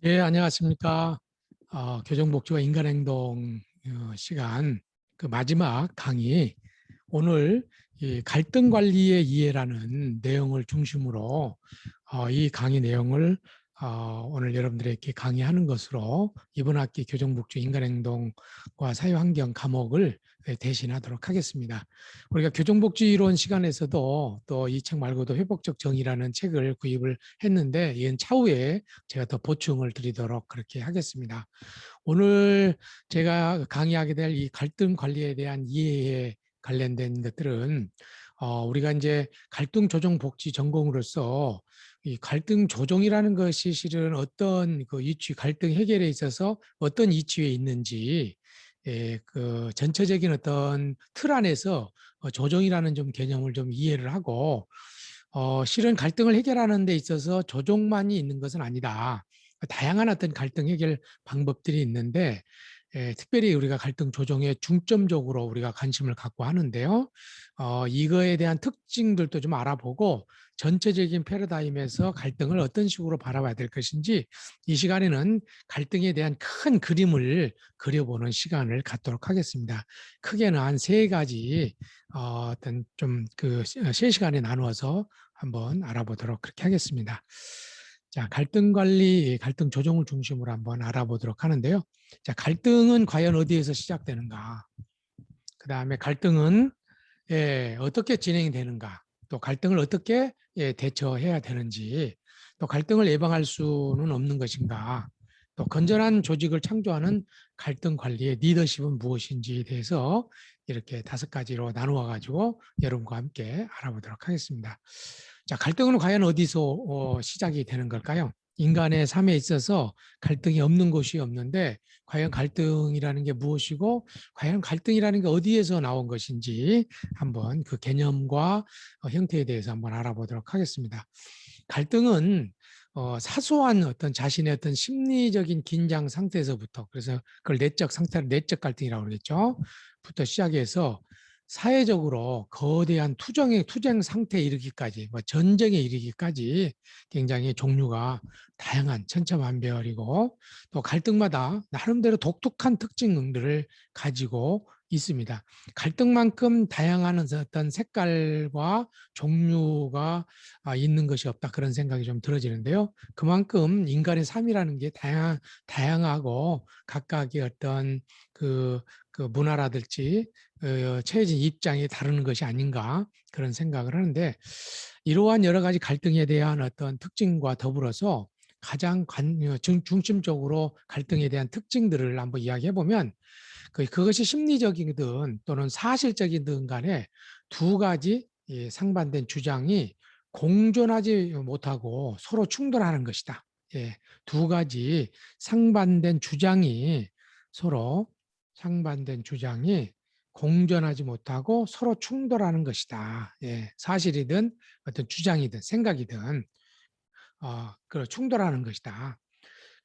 예, 안녕하십니까. 교정복지와 인간행동 시간 그 마지막 강의. 오늘 이 갈등 관리의 이해라는 내용을 중심으로 이 강의 내용을 오늘 여러분들에게 강의하는 것으로 이번 학기 교정복지 인간행동과 사회환경 과목을 대신하도록 하겠습니다. 우리가 교정복지이론 시간에서도 또 이 책 말고도 회복적 정의라는 책을 구입을 했는데 이건 차후에 제가 더 보충을 드리도록 그렇게 하겠습니다. 오늘 제가 강의하게 될 이 갈등 관리에 대한 이해에 관련된 것들은 우리가 이제 갈등 조정 복지 전공으로서 이 갈등 조정이라는 것이 실은 어떤 그 이치 갈등 해결에 있어서 어떤 이치에 있는지 그 전체적인 어떤 틀 안에서 조정이라는 좀 개념을 좀 이해를 하고 실은 갈등을 해결하는 데 있어서 조정만이 있는 것은 아니다. 다양한 어떤 갈등 해결 방법들이 있는데 특별히 우리가 갈등 조정에 중점적으로 우리가 관심을 갖고 하는데요. 이거에 대한 특징들도 좀 알아보고 전체적인 패러다임에서 갈등을 어떤 식으로 바라봐야 될 것인지 이 시간에는 갈등에 대한 큰 그림을 그려보는 시간을 갖도록 하겠습니다. 크게는 한 세 가지 어떤 좀 그 세 시간에 나누어서 한번 알아보도록 그렇게 하겠습니다. 자, 갈등 관리, 갈등 조정을 중심으로 한번 알아보도록 하는데요. 자, 갈등은 과연 어디에서 시작되는가? 그 다음에 갈등은 어떻게 진행이 되는가? 또 갈등을 어떻게 대처해야 되는지, 또 갈등을 예방할 수는 없는 것인가? 또 건전한 조직을 창조하는 갈등 관리의 리더십은 무엇인지에 대해서 이렇게 다섯 가지로 나누어 가지고 여러분과 함께 알아보도록 하겠습니다. 자, 갈등은 과연 어디서 시작이 되는 걸까요? 인간의 삶에 있어서 갈등이 없는 곳이 없는데 과연 갈등이라는 게 무엇이고 과연 갈등이라는 게 어디에서 나온 것인지 한번 그 개념과 형태에 대해서 한번 알아보도록 하겠습니다. 갈등은 사소한 어떤 자신의 어떤 심리적인 긴장 상태에서부터 그래서 그걸 내적 상태를 내적 갈등이라고 그러겠죠. 부터 시작해서 사회적으로 거대한 투쟁 상태에 이르기까지 뭐 전쟁에 이르기까지 굉장히 종류가 다양한 천차만별이고 또 갈등마다 나름대로 독특한 특징들을 가지고 있습니다. 갈등만큼 다양한 어떤 색깔과 종류가 있는 것이 없다 그런 생각이 좀 들어지는데요. 그만큼 인간의 삶이라는 게 다양하고 각각의 어떤 그 문화라든지 처해진 입장이 다른 것이 아닌가 그런 생각을 하는데 이러한 여러 가지 갈등에 대한 어떤 특징과 더불어서 가장 중심적으로 갈등에 대한 특징들을 한번 이야기해 보면 그것이 심리적이든 또는 사실적이든 간에 두 가지 상반된 주장이 공존하지 못하고 서로 충돌하는 것이다. 예, 두 가지 상반된 주장이 서로 상반된 주장이 공존하지 못하고 서로 충돌하는 것이다. 예, 사실이든 어떤 주장이든 생각이든 그 충돌하는 것이다.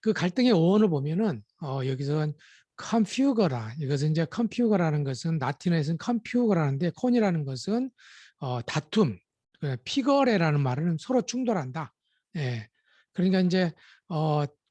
그 갈등의 어원을 보면은 여기서 컴퓨거라 이것은 이제 컴퓨거라는 것은 라틴어에서는 컴퓨거라는데 콘이라는 것은 다툼 피거레라는 말은 서로 충돌한다. 예. 그러니까 이제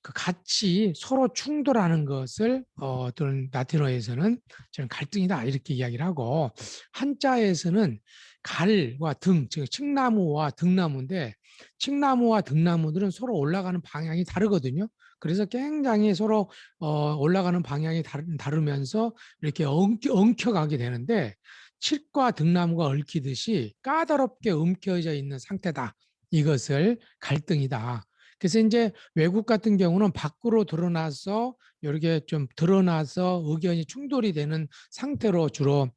그 같이 서로 충돌하는 것을 어떤 라틴어에서는 저는 갈등이다 이렇게 이야기를 하고 한자에서는 갈과 등, 즉 칡나무와 등나무인데 칡나무와 등나무들은 서로 올라가는 방향이 다르거든요. 그래서 굉장히 서로 올라가는 방향이 다르면서 이렇게 엉켜가게 되는데 칡과 등나무가 얽히듯이 까다롭게 움켜져 있는 상태다. 이것을 갈등이다. 그래서 이제 외국 같은 경우는 밖으로 드러나서 이렇게 좀 드러나서 의견이 충돌이 되는 상태로 주로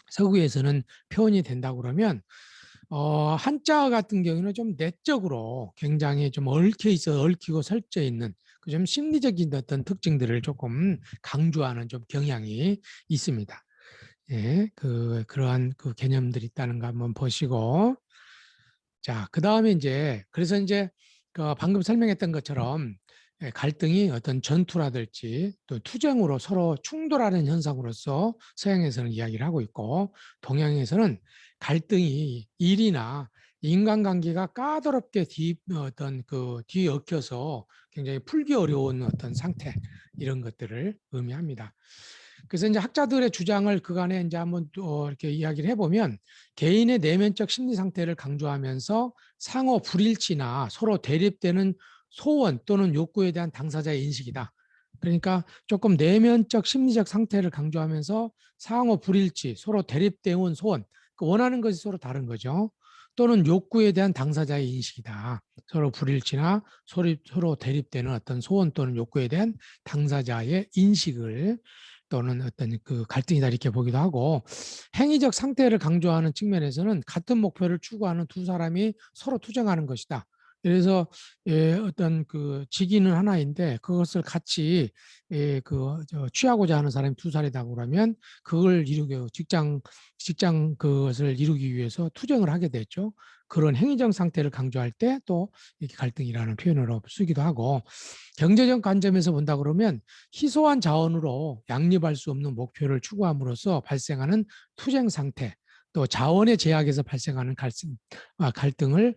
서구에서는 표현이 된다고 그러면 한자 같은 경우는 좀 내적으로 굉장히 좀 얽히고 설져 있는 그 좀 심리적인 어떤 특징들을 조금 강조하는 좀 경향이 있습니다. 예, 그러한 그 개념들이 있다는 거 한번 보시고 자, 그 다음에 이제 그래서 이제 그 방금 설명했던 것처럼 갈등이 어떤 전투라든지 또 투쟁으로 서로 충돌하는 현상으로서 서양에서는 이야기를 하고 있고 동양에서는 갈등이 일이나 인간관계가 까다롭게 뒤엉켜서 굉장히 풀기 어려운 어떤 상태, 이런 것들을 의미합니다. 그래서 이제 학자들의 주장을 그간에 이제 한번 또 이렇게 이야기를 해보면, 개인의 내면적 심리 상태를 강조하면서 상호 불일치나 서로 대립되는 소원 또는 욕구에 대한 당사자의 인식이다. 그러니까 조금 내면적 심리적 상태를 강조하면서 상호 불일치, 서로 대립되는 소원, 원하는 것이 서로 다른 거죠. 또는 욕구에 대한 당사자의 인식이다. 서로 불일치나 서로 대립되는 어떤 소원 또는 욕구에 대한 당사자의 인식을, 또는 어떤 그 갈등이다, 이렇게 보기도 하고, 행위적 상태를 강조하는 측면에서는 같은 목표를 추구하는 두 사람이 서로 투쟁하는 것이다. 그래서 어떤 그 직위는 하나인데 그것을 같이 취하고자 하는 사람이 두 사람이다 그러면 그걸 이루기, 직장 그것을 이루기 위해서 투쟁을 하게 됐죠. 그런 행위적 상태를 강조할 때 또 이렇게 갈등이라는 표현으로 쓰기도 하고, 경제적 관점에서 본다 그러면 희소한 자원으로 양립할 수 없는 목표를 추구함으로써 발생하는 투쟁 상태, 또 자원의 제약에서 발생하는 갈등을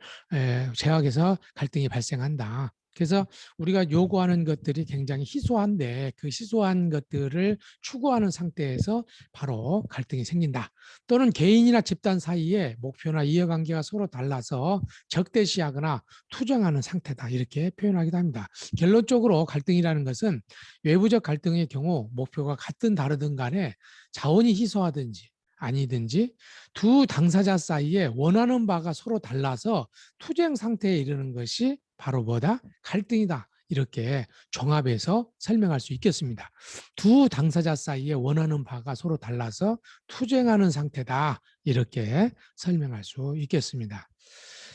제약에서 갈등이 발생한다. 그래서 우리가 요구하는 것들이 굉장히 희소한데 그 희소한 것들을 추구하는 상태에서 바로 갈등이 생긴다. 또는 개인이나 집단 사이에 목표나 이해관계가 서로 달라서 적대시하거나 투쟁하는 상태다, 이렇게 표현하기도 합니다. 결론적으로 갈등이라는 것은 외부적 갈등의 경우 목표가 같든 다르든 간에 자원이 희소하든지 아니든지 두 당사자 사이에 원하는 바가 서로 달라서 투쟁 상태에 이르는 것이 바로 뭐다? 갈등이다. 이렇게 종합해서 설명할 수 있겠습니다. 두 당사자 사이에 원하는 바가 서로 달라서 투쟁하는 상태다. 이렇게 설명할 수 있겠습니다.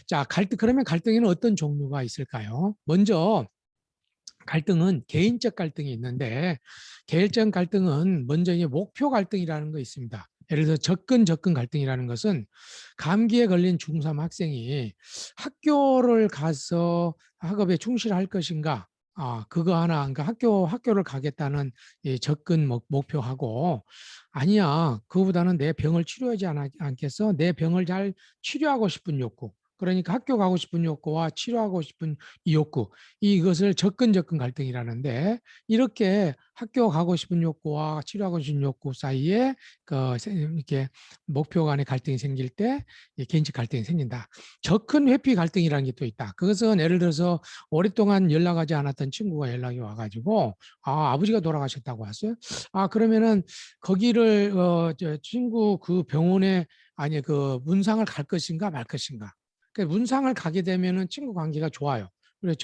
자, 그러면 갈등에는 어떤 종류가 있을까요? 먼저 갈등은 개인적 갈등이 있는데, 개인적 갈등은 먼저 목표 갈등이라는 거 있습니다. 예를 들어 접근 갈등이라는 것은 감기에 걸린 중3 학생이 학교를 가서 학업에 충실할 것인가, 그거 하나, 그러니까 학교를 가겠다는 접근 목표하고, 아니야, 그거보다는 내 병을 치료하지 않겠어? 내 병을 잘 치료하고 싶은 욕구. 그러니까 학교 가고 싶은 욕구와 치료하고 싶은 이 욕구, 이것을 접근 갈등이라는데, 이렇게 학교 가고 싶은 욕구와 치료하고 싶은 욕구 사이에 이렇게 목표 간의 갈등이 생길 때 개인적 갈등이 생긴다. 접근 회피 갈등이라는 게 또 있다. 그것은 예를 들어서 오랫동안 연락하지 않았던 친구가 연락이 와가지고, 아버지가 돌아가셨다고 하어요. 그러면은 거기를 친구 그 병원에, 아니 그 문상을 갈 것인가 말 것인가. 그러니까 문상을 가게 되면은 친구 관계가 좋아요. 그래서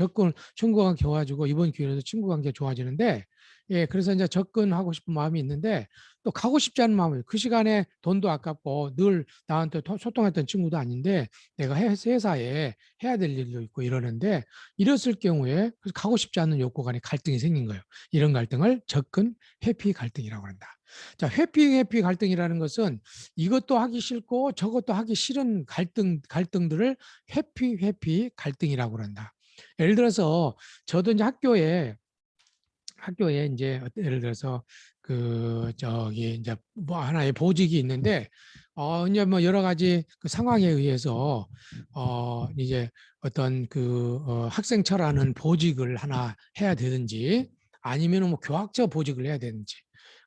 친구가 겨가지고 이번 기회에도 친구 관계가 좋아지는데, 그래서 이제 접근하고 싶은 마음이 있는데 또 가고 싶지 않은 마음이, 그 시간에 돈도 아깝고 늘 나한테 소통했던 친구도 아닌데 내가 회사에 해야 될 일도 있고 이러는데, 이랬을 경우에 가고 싶지 않은 욕구 간의 갈등이 생긴 거예요. 이런 갈등을 접근 회피 갈등이라고 한다. 자, 회피 갈등이라는 것은 이것도 하기 싫고 저것도 하기 싫은 갈등들을 회피 갈등이라고 한다. 예를 들어서 저도 이제 학교에 이제 예를 들어서 저기 이제 뭐 하나의 보직이 있는데, 이제 뭐 여러 가지 그 상황에 의해서 이제 어떤 학생처라는 보직을 하나 해야 되든지, 아니면 뭐 교학처 보직을 해야 되는지.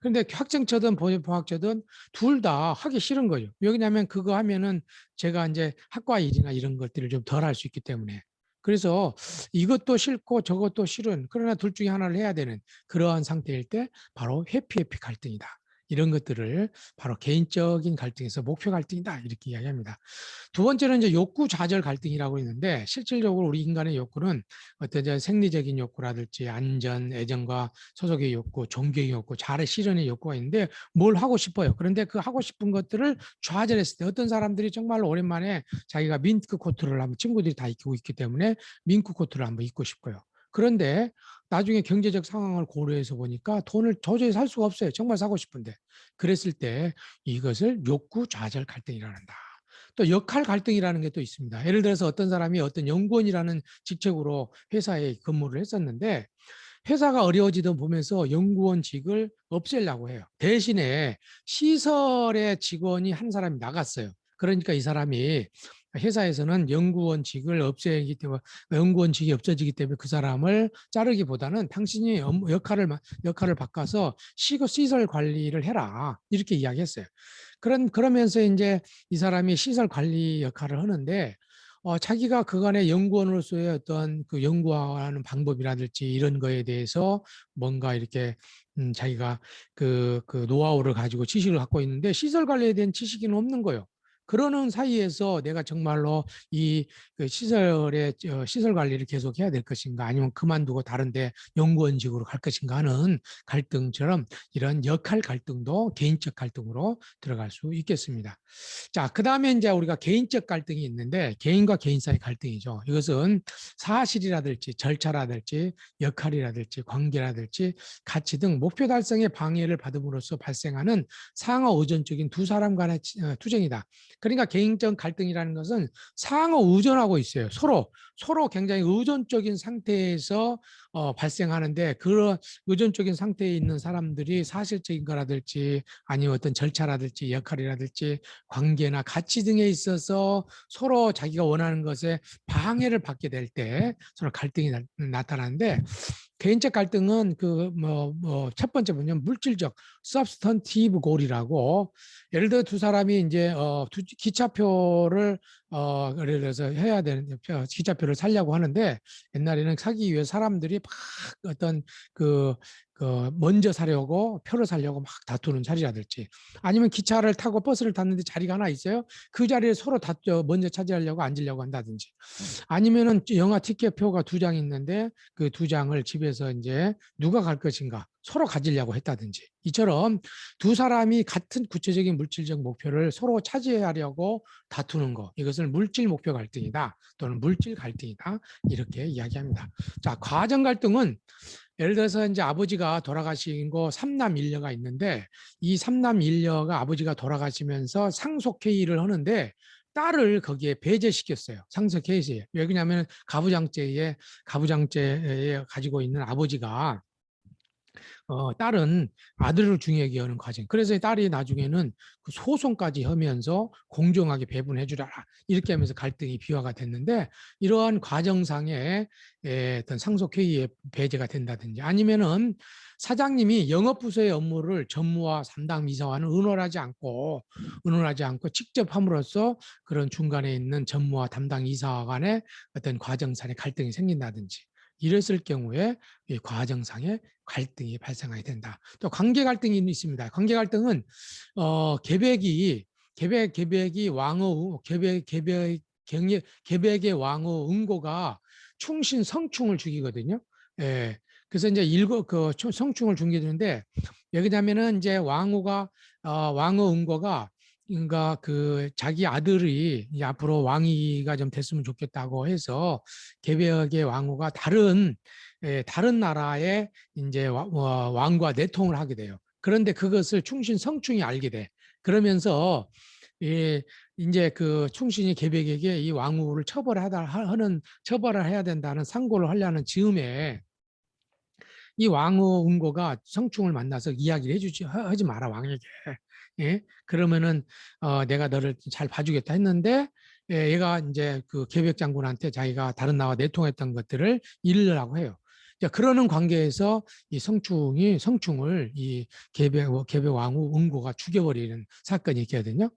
그런데 학생처든 보학처든 둘 다 하기 싫은 거죠. 왜냐하면 그거 하면은 제가 이제 학과 일이나 이런 것들을 좀 덜 할 수 있기 때문에. 그래서 이것도 싫고 저것도 싫은, 그러나 둘 중에 하나를 해야 되는 그러한 상태일 때 바로 회피 갈등이다. 이런 것들을 바로 개인적인 갈등에서 목표 갈등이다, 이렇게 이야기합니다. 두 번째는 이제 욕구 좌절 갈등이라고 있는데, 실질적으로 우리 인간의 욕구는 어떤 생리적인 욕구라든지 안전, 애정과 소속의 욕구, 종교의 욕구, 자아의 실현의 욕구가 있는데 뭘 하고 싶어요. 그런데 그 하고 싶은 것들을 좌절했을 때, 어떤 사람들이 정말 오랜만에 자기가 민트 코트를 한번, 친구들이 다 입고 있기 때문에 민트 코트를 한번 입고 싶어요. 그런데 나중에 경제적 상황을 고려해서 보니까 돈을 도저히 살 수가 없어요. 정말 사고 싶은데. 그랬을 때 이것을 욕구 좌절 갈등이라고 한다. 또 역할 갈등이라는 게 또 있습니다. 예를 들어서 어떤 사람이 어떤 연구원이라는 직책으로 회사에 근무를 했었는데, 회사가 어려워지던 보면서 연구원직을 없애려고 해요. 대신에 시설의 직원이 한 사람이 나갔어요. 그러니까 이 사람이 회사에서는 연구원직을 없애기 때문에 연구원직이 없어지기 때문에 그 사람을 자르기보다는 당신이 역할을 바꿔서 시설 관리를 해라 이렇게 이야기했어요. 그러면서 이제 이 사람이 시설 관리 역할을 하는데 자기가 그간의 연구원으로서의 어떤 그 연구하는 방법이라든지 이런 거에 대해서 뭔가 이렇게 자기가 그 노하우를 가지고 지식을 갖고 있는데 시설 관리에 대한 지식은 없는 거예요. 그러는 사이에서 내가 정말로 이그 시설 관리를 계속 해야 될 것인가 아니면 그만두고 다른데 연구원직으로 갈 것인가 하는 갈등처럼 이런 역할 갈등도 개인적 갈등으로 들어갈 수 있겠습니다. 자, 그 다음에 이제 우리가 개인적 갈등이 있는데 개인과 개인 사이 갈등이죠. 이것은 사실이라든지 절차라든지 역할이라든지 관계라든지 가치 등 목표 달성에 방해를 받음으로써 발생하는 상호 의존적인 두 사람 간의 투쟁이다. 그러니까 개인적 갈등이라는 것은 상호 의존하고 있어요. 서로 굉장히 의존적인 상태에서 발생하는데 그런 의존적인 상태에 있는 사람들이 사실적인 거라든지 아니면 어떤 절차라든지 역할이라든지 관계나 가치 등에 있어서 서로 자기가 원하는 것에 방해를 받게 될 때 서로 갈등이 나타나는데 개인적 갈등은 첫 번째 뭐냐면 물질적 substantive goal이라고 예를 들어 두 사람이 이제 기차표를 예를 들어서 해야 되는 기차표를 사려고 하는데 옛날에는 사기 위해 사람들이 막 어떤 먼저 사려고 표를 사려고 막 다투는 자리라든지 아니면 기차를 타고 버스를 탔는데 자리가 하나 있어요. 그 자리에 서로 먼저 차지하려고 앉으려고 한다든지 아니면은 영화 티켓표가 두 장 있는데 그 두 장을 집에서 이제 누가 갈 것인가 서로 가지려고 했다든지 이처럼 두 사람이 같은 구체적인 물질적 목표를 서로 차지하려고 다투는 거 이것을 물질 목표 갈등이다 또는 물질 갈등이다 이렇게 이야기합니다. 자, 과정 갈등은 예를 들어서 이제 아버지가 돌아가신 거 삼남일녀가 있는데 이 삼남일녀가 아버지가 돌아가시면서 상속회의를 하는데 딸을 거기에 배제시켰어요. 상속회의에. 왜 그러냐면 가부장제에 가지고 있는 아버지가 딸은 아들을 중요하게 여는 과정. 그래서 딸이 나중에는 그 소송까지 하면서 공정하게 배분해 주라. 이렇게 하면서 갈등이 비화가 됐는데 이러한 과정상의 어떤 상속회의에 배제가 된다든지 아니면은 사장님이 영업부서의 업무를 전무와 담당 이사와는 의논하지 않고 직접 함으로써 그런 중간에 있는 전무와 담당 이사 간의 어떤 과정상의 갈등이 생긴다든지 이랬을 경우에 이 과정상의 갈등이 발생하게 된다. 또 관계 갈등이 있습니다. 관계 갈등은 계백이 왕후 계백의 왕후 응고가 충신 성충을 죽이거든요. 예. 그래서 이제 그 성충을 죽이게 되는데 여기냐면은 이제 왕후 응고가 그러니까 그 자기 아들이 이제 앞으로 왕위가 좀 됐으면 좋겠다고 해서 계백의 왕후가 다른 나라의 이제 왕과 내통을 하게 돼요. 그런데 그것을 충신 성충이 알게 돼. 그러면서 이제 그 충신이 계백에게 이 왕후를 처벌을 해야 된다는 상고를 하려는 즈음에 이 왕후 응고가 성충을 만나서 이야기를 하지 마라 왕에게. 예? 그러면은 내가 너를 잘 봐주겠다 했는데 얘가 이제 그 계백 장군한테 자기가 다른 나라와 내통했던 것들을 일르라고 해요. 그러는 관계에서 이 성충을 이 계백 왕후 응고가 죽여버리는 사건이 있거든요.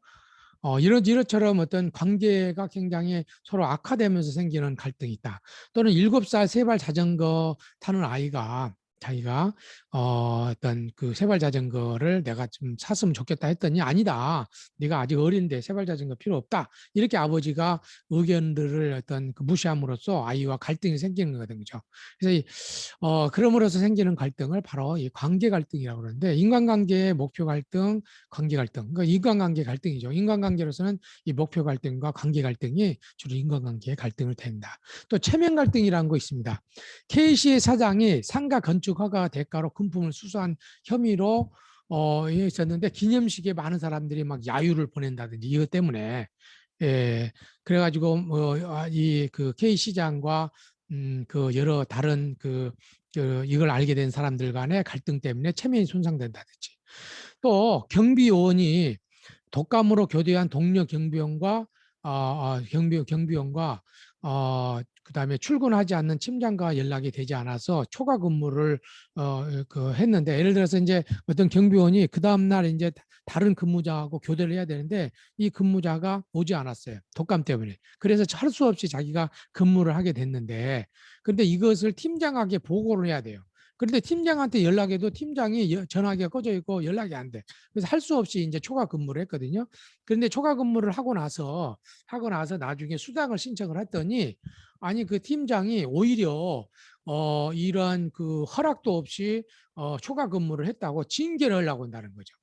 이렇처럼 어떤 관계가 굉장히 서로 악화되면서 생기는 갈등이 있다. 또는 7살 세발 자전거 타는 아이가 자기가 어떤 그 세발 자전거를 내가 좀 샀으면 좋겠다 했더니 아니다. 네가 아직 어린데 세발 자전거 필요 없다. 이렇게 아버지가 의견들을 어떤 그 무시함으로써 아이와 갈등이 생기는 거거든요. 그래서 그럼으로써 생기는 갈등을 바로 이 관계 갈등이라고 그러는데 인간관계의 목표 갈등, 관계 갈등. 그러니까 인간관계 갈등이죠. 인간관계로서는 이 목표 갈등과 관계 갈등이 주로 인간관계의 갈등을 댄다. 또 체면 갈등이라는 거 있습니다. K씨의 사장이 상가 건축 허가 대가로 금품을 수수한 혐의로 있었는데 기념식에 많은 사람들이 막 야유를 보낸다든지 이것 때문에 그래가지고 이그 K 시장과 그 여러 다른 이걸 알게 된 사람들 간의 갈등 때문에 체면이 손상된다든지 또 경비원이 독감으로 교대한 동료 경비원과 경비원과 그다음에 출근하지 않는 팀장과 연락이 되지 않아서 초과 근무를 했는데, 예를 들어서 이제 어떤 경비원이 그 다음 날 이제 다른 근무자하고 교대를 해야 되는데 이 근무자가 오지 않았어요. 독감 때문에. 그래서 할 수 없이 자기가 근무를 하게 됐는데, 근데 이것을 팀장에게 보고를 해야 돼요. 그런데 팀장한테 연락해도 팀장이 전화기가 꺼져 있고 연락이 안 돼. 그래서 할 수 없이 이제 초과 근무를 했거든요. 그런데 초과 근무를 하고 나서 나중에 수당을 신청을 했더니, 아니 그 팀장이 오히려 이러한 그 허락도 없이 초과 근무를 했다고 징계를 하려고 한다는 거죠.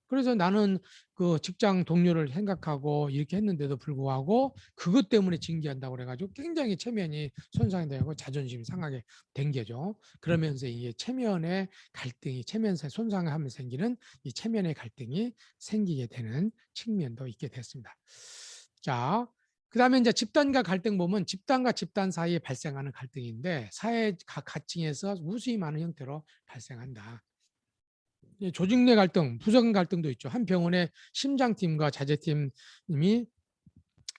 그래서 나는 그 직장 동료를 생각하고 이렇게 했는데도 불구하고 그것 때문에 징계한다고 그래가지고 굉장히 체면이 손상이 되고 자존심이 상하게 된 거죠. 그러면서 이게 체면의 갈등이, 체면에 손상하면 생기는 이 체면의 갈등이 생기게 되는 측면도 있게 됐습니다. 자, 그다음에 이제 집단과 갈등 보면 집단과 집단 사이에 발생하는 갈등인데, 사회 각 가칭에서 무수히 많은 형태로 발생한다. 조직 내 갈등, 부서 간 갈등도 있죠. 한 병원의 심장팀과 자재팀이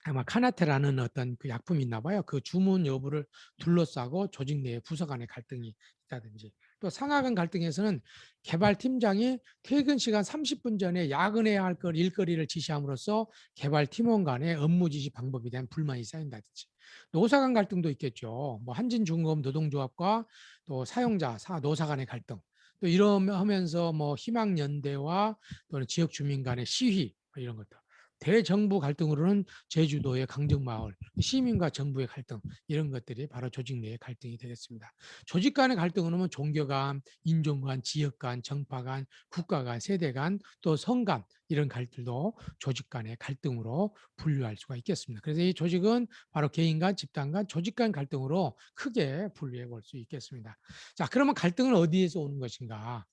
아마 카나테라는 어떤 그 약품이 있나 봐요. 그 주문 여부를 둘러싸고 조직 내에 부서 간의 갈등이 있다든지, 또 상하 간 갈등에서는 개발팀장이 퇴근 시간 30분 전에 야근해야 할 일거리를 지시함으로써 개발팀원 간의 업무 지시 방법에 대한 불만이 쌓인다든지, 노사 간 갈등도 있겠죠. 뭐 한진중공업 노동조합과 또 사용자, 노사 간의 갈등, 또 이러면서 뭐 희망연대와 또는 지역 주민 간의 시위, 이런 것들. 대정부 갈등으로는 제주도의 강정마을, 시민과 정부의 갈등, 이런 것들이 바로 조직 내의 갈등이 되겠습니다. 조직 간의 갈등은 종교 간, 인종 간, 지역 간, 정파 간, 국가 간, 세대 간, 또 성 간, 이런 갈등도 조직 간의 갈등으로 분류할 수가 있겠습니다. 그래서 이 조직은 바로 개인 간, 집단 간, 조직 간 갈등으로 크게 분류해 볼 수 있겠습니다. 자, 그러면 갈등은 어디에서 오는 것인가?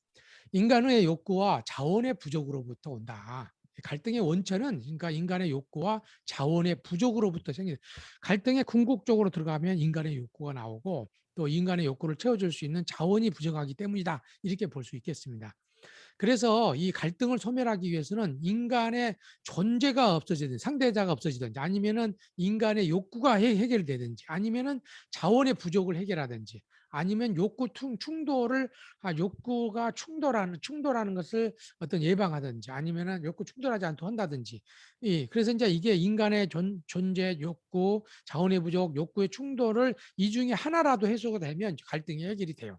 인간의 욕구와 자원의 부족으로부터 온다. 갈등의 원천은 그러니까 인간의 욕구와 자원의 부족으로부터 생기는, 갈등의 궁극적으로 들어가면 인간의 욕구가 나오고 또 인간의 욕구를 채워줄 수 있는 자원이 부족하기 때문이다. 이렇게 볼 수 있겠습니다. 그래서 이 갈등을 소멸하기 위해서는 인간의 존재가 없어지든지 상대자가 없어지든지, 아니면은 인간의 욕구가 해결되든지, 아니면은 자원의 부족을 해결하든지, 아니면 욕구 충돌을 욕구가 충돌하는 것을 어떤 예방하든지, 아니면은 욕구 충돌하지 않도록 한다든지. 그래서 이제 이게 인간의 존재 욕구, 자원의 부족, 욕구의 충돌을 이 중에 하나라도 해소가 되면 갈등이 해결이 돼요.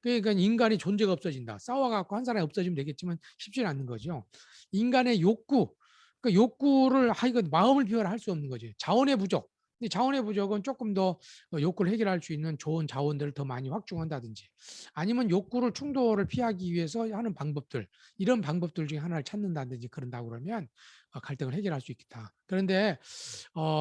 그러니까 인간이 존재가 없어진다. 싸워갖고 한 사람이 없어지면 되겠지만 쉽지는 않는 거죠. 인간의 욕구, 그 욕구를 이거 마음을 비워라 할 수 없는 거지. 자원의 부족. 근데 자원의 부족은 조금 더 욕구를 해결할 수 있는 좋은 자원들을 더 많이 확충한다든지, 아니면 욕구를 충돌을 피하기 위해서 하는 방법들, 이런 방법들 중에 하나를 찾는다든지 그런다고 그러면 갈등을 해결할 수 있겠다. 그런데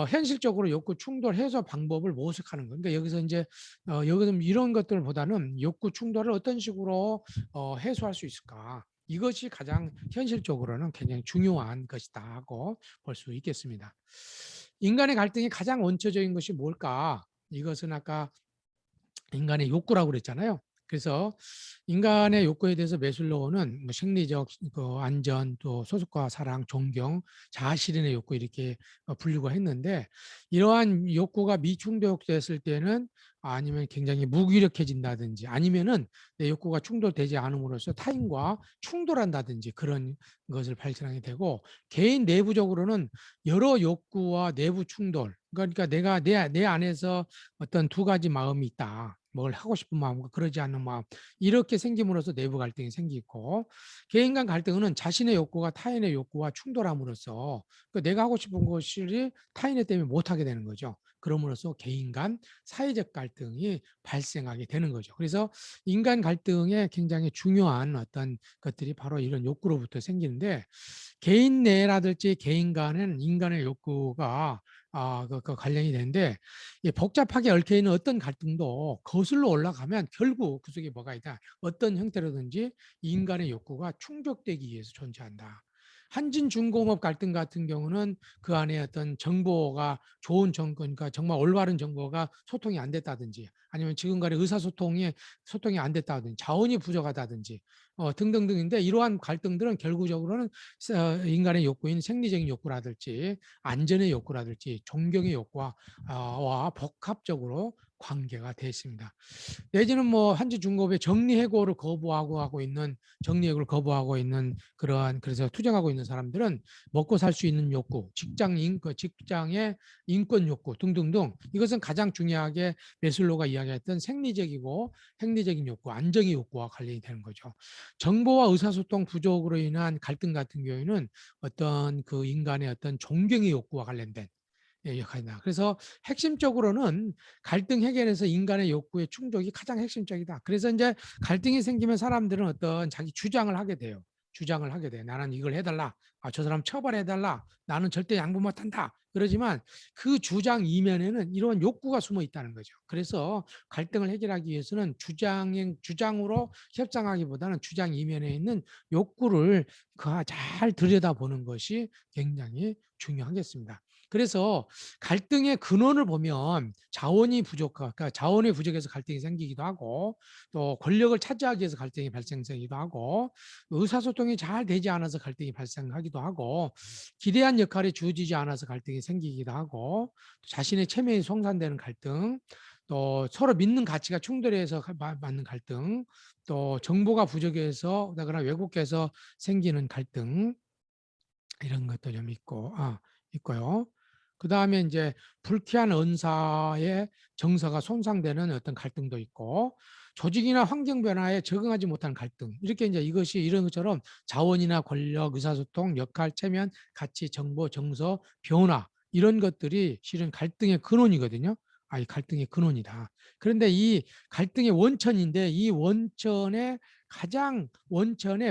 현실적으로 욕구 충돌 해소 방법을 모색하는 거. 그러니까 여기서 이제 여기서 이런 것들보다는 욕구 충돌을 어떤 식으로 해소할 수 있을까? 이것이 가장 현실적으로는 굉장히 중요한 것이다 하고 볼 수 있겠습니다. 인간의 갈등이 가장 원초적인 것이 뭘까? 이것은 아까 인간의 욕구라고 그랬잖아요. 그래서 인간의 욕구에 대해서 매슬로우는 뭐 심리적 그 안전, 또 소속과 사랑, 존경, 자아실현의 욕구, 이렇게 분류가 했는데, 이러한 욕구가 미충족됐을 때는, 아니면 굉장히 무기력해진다든지, 아니면은 내 욕구가 충돌되지 않음으로써 타인과 충돌한다든지 그런 것을 발생하게 되고, 개인 내부적으로는 여러 욕구와 내부 충돌, 그러니까 내 안에서 어떤 두 가지 마음이 있다. 뭘 하고 싶은 마음과 그러지 않는 마음, 이렇게 생김으로써 내부 갈등이 생기고, 개인 간 갈등은 자신의 욕구가 타인의 욕구와 충돌함으로써 내가 하고 싶은 것이 타인의 때문에 못하게 되는 거죠. 그럼으로써 개인 간 사회적 갈등이 발생하게 되는 거죠. 그래서 인간 갈등의 굉장히 중요한 어떤 것들이 바로 이런 욕구로부터 생기는데, 개인 내라든지 개인 간은 인간의 욕구가 관련이 되는데, 복잡하게 얽혀 있는 어떤 갈등도 거슬러 올라가면 결국 그 속에 뭐가 있다. 어떤 형태로든지 인간의 욕구가 충족되기 위해서 존재한다. 한진중공업 갈등 같은 경우는 그 안에 어떤 정보가 좋은 정보, 그러니까 정말 올바른 정보가 소통이 안 됐다든지, 아니면 지금까지 소통이 안 됐다든지, 자원이 부족하다든지 등등등인데, 이러한 갈등들은 결국적으로는 인간의 욕구인 생리적인 욕구라든지 안전의 욕구라든지 존경의 욕구와 복합적으로 관계가 되어 있습니다. 내지는 뭐 한지중공업의 정리해고를 거부하고 하고 있는 정리해고를 거부하고 있는 그러한, 그래서 투쟁하고 있는 사람들은 먹고 살 수 있는 욕구, 직장의 인권 욕구 등등등, 이것은 가장 중요하게 메슬로가 이야기했던 생리적이고 행리적인 욕구, 안정의 욕구와 관련이 되는 거죠. 정보와 의사소통 부족으로 인한 갈등 같은 경우에는 어떤 그 인간의 어떤 존경의 욕구와 관련된 역할이다. 그래서 핵심적으로는 갈등 해결에서 인간의 욕구의 충족이 가장 핵심적이다. 그래서 이제 갈등이 생기면 사람들은 어떤 자기 주장을 하게 돼요. 주장을 하게 돼. 나는 이걸 해달라. 저 사람 처벌해달라. 나는 절대 양보 못한다. 그러지만 그 주장 이면에는 이런 욕구가 숨어 있다는 거죠. 그래서 갈등을 해결하기 위해서는 주장으로 협상하기보다는 주장 이면에 있는 욕구를 잘 들여다보는 것이 굉장히 중요하겠습니다. 그래서 갈등의 근원을 보면 그러니까 자원의 부족에서 갈등이 생기기도 하고, 또 권력을 차지하기 위해서 갈등이 발생하기도 하고, 의사소통이 잘 되지 않아서 갈등이 발생하기도 하고, 기대한 역할이 주어지지 않아서 갈등이 생기기도 하고, 자신의 체면이 손상되는 갈등, 또 서로 믿는 가치가 충돌해서 맞는 갈등, 또 정보가 부족해서 그러나 왜곡해서 생기는 갈등, 이런 것도 좀 있고요. 그 다음에 이제 불쾌한 언사의 정서가 손상되는 어떤 갈등도 있고, 조직이나 환경 변화에 적응하지 못하는 갈등. 이렇게 이제 이것이 이런 것처럼 자원이나 권력, 의사소통, 역할, 체면, 가치, 정보, 정서, 변화, 이런 것들이 실은 갈등의 근원이거든요. 이 갈등의 근원이다. 그런데 이 갈등의 원천인데, 이 원천에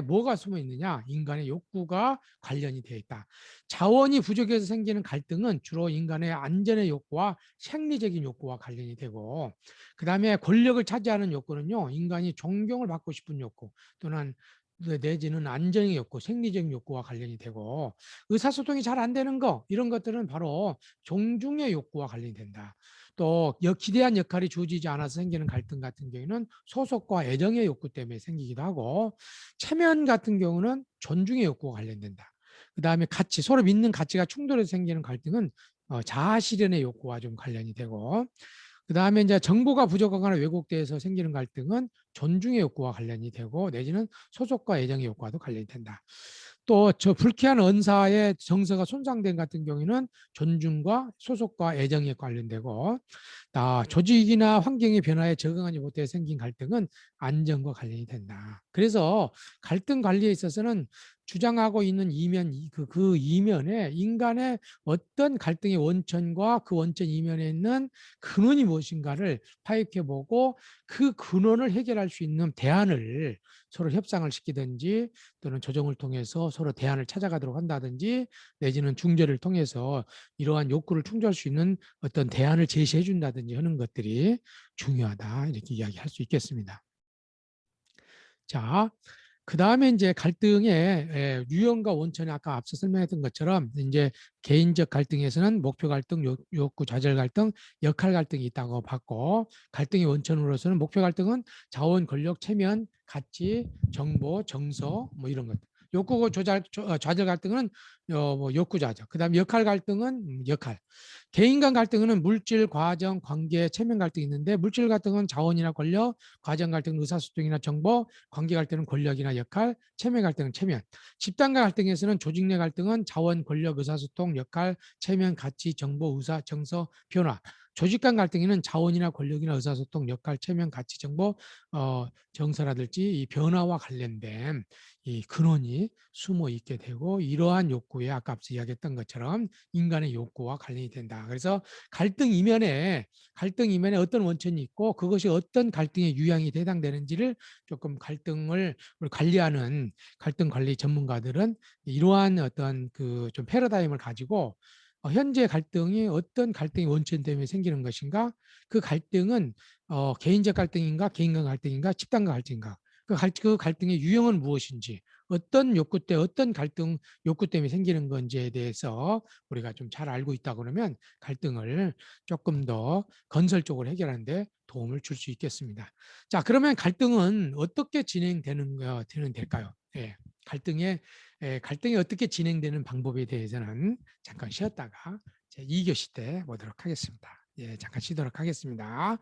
뭐가 숨어 있느냐? 인간의 욕구가 관련이 되어 있다. 자원이 부족해서 생기는 갈등은 주로 인간의 안전의 욕구와 생리적인 욕구와 관련이 되고, 그 다음에 권력을 차지하는 욕구는요, 인간이 존경을 받고 싶은 욕구, 또는 내지는 안정의 욕구, 생리적인 욕구와 관련이 되고, 의사소통이 잘 안 되는 거, 이런 것들은 바로 존중의 욕구와 관련이 된다. 또 기대한 역할이 주어지지 않아서 생기는 갈등 같은 경우는 소속과 애정의 욕구 때문에 생기기도 하고, 체면 같은 경우는 존중의 욕구와 관련된다. 그 다음에 가치, 서로 믿는 가치가 충돌해서 생기는 갈등은 자아 실현의 욕구와 좀 관련이 되고, 그 다음에 이제 정보가 부족하거나 왜곡돼서 생기는 갈등은 존중의 욕구와 관련이 되고, 내지는 소속과 애정의 욕구와도 관련이 된다. 또 저 불쾌한 언사의 정서가 손상된 같은 경우에는 존중과 소속과 애정에 관련되고, 조직이나 환경의 변화에 적응하지 못해 생긴 갈등은 안전과 관련이 된다. 그래서 갈등 관리에 있어서는 주장하고 있는 그 이면에 인간의 어떤 갈등의 원천과 그 원천 이면에 있는 근원이 무엇인가를 파악해보고, 그 근원을 해결할 수 있는 대안을 서로 협상을 시키든지, 또는 조정을 통해서 서로 대안을 찾아가도록 한다든지, 내지는 중재를 통해서 이러한 욕구를 충족할 수 있는 어떤 대안을 제시해 준다든지 하는 것들이 중요하다, 이렇게 이야기할 수 있겠습니다. 자, 그 다음에 이제 갈등의 유형과 원천이 아까 앞서 설명했던 것처럼, 이제 개인적 갈등에서는 목표 갈등, 욕구 좌절 갈등, 역할 갈등이 있다고 봤고, 갈등의 원천으로서는 목표 갈등은 자원, 권력, 체면, 가치, 정보, 정서, 뭐 이런 것. 욕구 좌절 갈등은 뭐 욕구 좌절. 그다음 역할 갈등은 역할. 개인 간 갈등은 물질, 과정, 관계, 체면 갈등이 있는데, 물질 갈등은 자원이나 권력, 과정 갈등은 의사소통이나 정보, 관계 갈등은 권력이나 역할, 체면 갈등은 체면. 집단 간 갈등에서는 조직 내 갈등은 자원, 권력, 의사소통, 역할, 체면, 가치, 정보, 의사, 정서, 변화. 조직 간 갈등에는 자원이나 권력이나 의사소통, 역할, 체면, 가치, 정보, 정서라든지 이 변화와 관련된 이 근원이 숨어 있게 되고, 이러한 욕구에 아까 앞서 이야기했던 것처럼 인간의 욕구와 관련이 된다. 그래서 갈등 이면에 어떤 원천이 있고, 그것이 어떤 갈등의 유형이 해당되는지를 조금 갈등을 관리하는 갈등 관리 전문가들은 이러한 어떤 그 좀 패러다임을 가지고, 현재 갈등이 어떤 갈등의 원천 때문에 생기는 것인가, 그 갈등은 개인적 갈등인가, 개인 간 갈등인가, 집단 간 갈등인가, 그 갈등의 유형은 무엇인지, 어떤 욕구 때 어떤 갈등 욕구 때문에 생기는 건지에 대해서 우리가 좀 잘 알고 있다 그러면 갈등을 조금 더 건설적으로 해결하는 데 도움을 줄 수 있겠습니다. 자, 그러면 갈등은 어떻게 진행되는 될까요? 예. 갈등이 어떻게 진행되는 방법에 대해서는 잠깐 쉬었다가 제 2교시 때 보도록 하겠습니다. 예, 잠깐 쉬도록 하겠습니다.